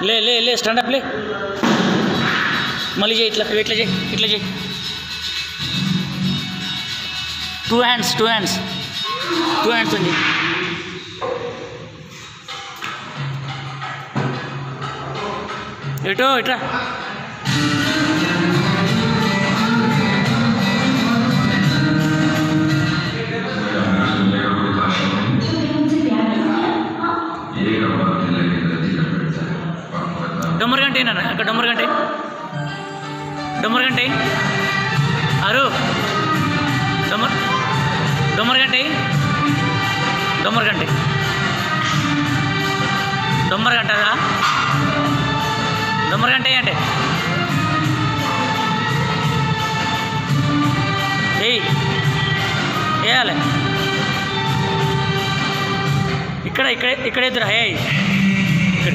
ले ले ले स्टैंड अप ले मళ్ళీ చేయి ఇట్లా చేయి 2 hands ఉంది ఇట్రా डोमर घंटे ना अगर डोमर घंटे आरु डोमर घंटे అంటే వేయాలి ఇక్కడ ఎదురా ఇక్కడ